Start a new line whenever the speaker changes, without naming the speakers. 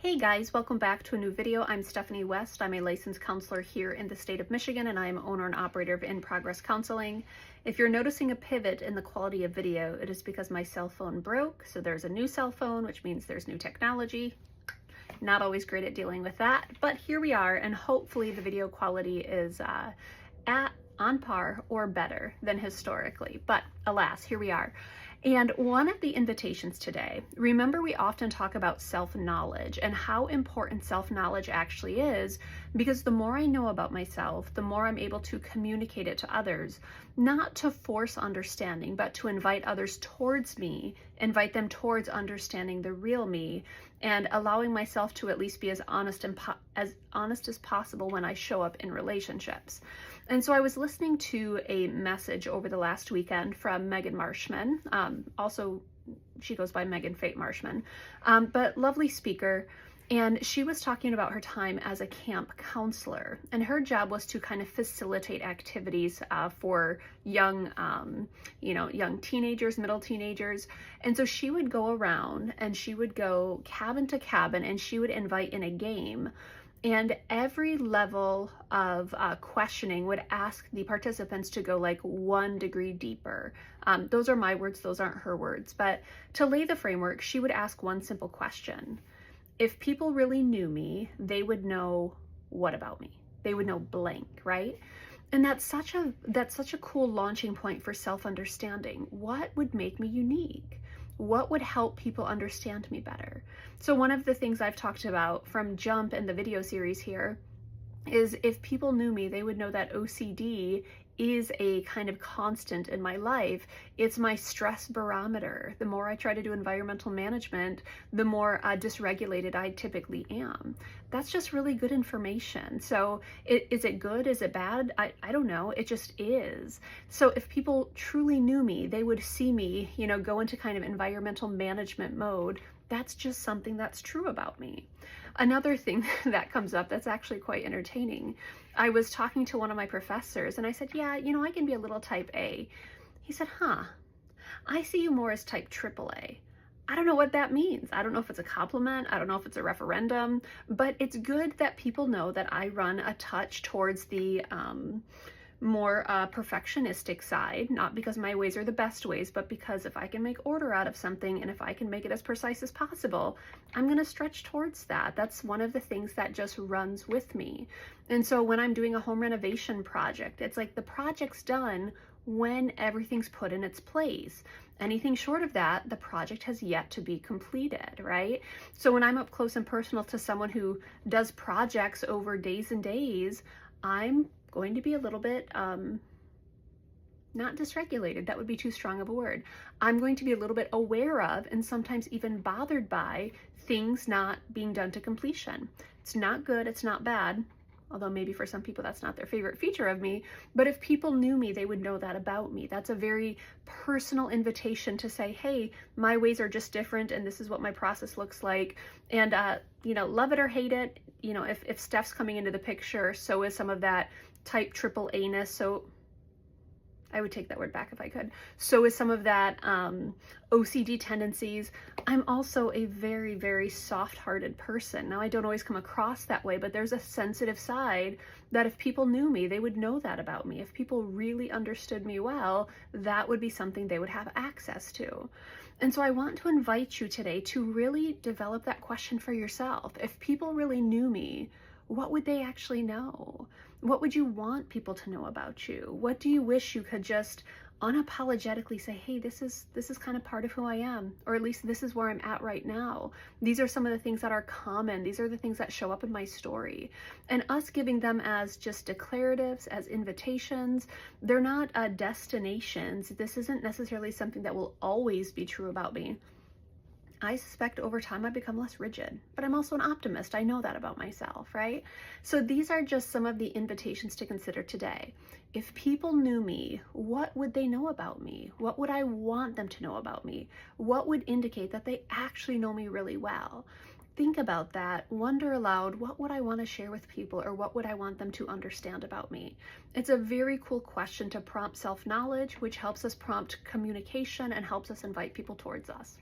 Hey guys, welcome back to a new video. I'm Stephanie West. I'm a licensed counselor here in the state of Michigan, and I am owner and operator of In Progress Counseling. If you're noticing a pivot in the quality of video, it is because my cell phone broke. So there's a new cell phone, which means there's new technology. Not always great at dealing with that, but here we are, and hopefully the video quality is on par or better than historically. But alas, here we are. And one of the invitations today, remember we often talk about self-knowledge and how important self-knowledge actually is, because the more I know about myself, the more I'm able to communicate it to others, not to force understanding, but to invite others towards me, invite them towards understanding the real me, and allowing myself to at least be as honest as possible when I show up in relationships. And so I was listening to a message over the last weekend from Megan Marshman. Also, she goes by Megan Fate Marshman, but lovely speaker. And she was talking about her time as a camp counselor, and her job was to kind of facilitate activities for young teenagers, middle teenagers. And so she would go around and she would go cabin to cabin and she would invite in a game. And every level of questioning would ask the participants to go like 1 degree deeper. Those are my words, those aren't her words. But to lay the framework, she would ask one simple question. If people really knew me, they would know what about me? They would know blank, right? And that's such a cool launching point for self-understanding. What would make me unique? What would help people understand me better? So one of the things I've talked about from Jump in the video series here is if people knew me, they would know that OCD is a kind of constant in my life. It's my stress barometer. The more I try to do environmental management, the more dysregulated I typically am. That's just really good information. So is it good? Is it bad? I don't know. It just is. So if people truly knew me, they would see me, go into kind of environmental management mode. That's just something that's true about me. Another thing that comes up that's actually quite entertaining. I was talking to one of my professors and I said, yeah, I can be a little type A. He said, I see you more as type AAA. I don't know what that means. I don't know if it's a compliment. I don't know if it's a referendum, but it's good that people know that I run a touch towards the more perfectionistic side, not because my ways are the best ways, but because if I can make order out of something and if I can make it as precise as possible, I'm going to stretch towards that. That's one of the things that just runs with me. And so when I'm doing a home renovation project, it's like the project's done when everything's put in its place. Anything short of that, the project has yet to be completed, right? So when I'm up close and personal to someone who does projects over days and days, I'm going to be a little bit, not dysregulated, that would be too strong of a word. I'm going to be a little bit aware of and sometimes even bothered by things not being done to completion. It's not good, it's not bad, although maybe for some people that's not their favorite feature of me, but if people knew me, they would know that about me. That's a very personal invitation to say, hey, my ways are just different and this is what my process looks like. And, love it or hate it, if Steph's coming into the picture, so is some of that type AAA-ness. So I would take that word back if I could. So is some of that OCD tendencies. I'm also a very, very soft-hearted person. Now, I don't always come across that way, but there's a sensitive side that if people knew me, they would know that about me. If people really understood me well, that would be something they would have access to. And so I want to invite you today to really develop that question for yourself. If people really knew me, what would they actually know? What would you want people to know about you? What do you wish you could just unapologetically say, hey, this is kind of part of who I am, or at least this is where I'm at right now. These are some of the things that are common. These are the things that show up in my story. And us giving them as just declaratives, as invitations, they're not destinations. This isn't necessarily something that will always be true about me. I suspect over time I've become less rigid, but I'm also an optimist. I know that about myself, right? So these are just some of the invitations to consider today. If people knew me, what would they know about me? What would I want them to know about me? What would indicate that they actually know me really well? Think about that. Wonder aloud, what would I want to share with people, or what would I want them to understand about me? It's a very cool question to prompt self-knowledge, which helps us prompt communication and helps us invite people towards us.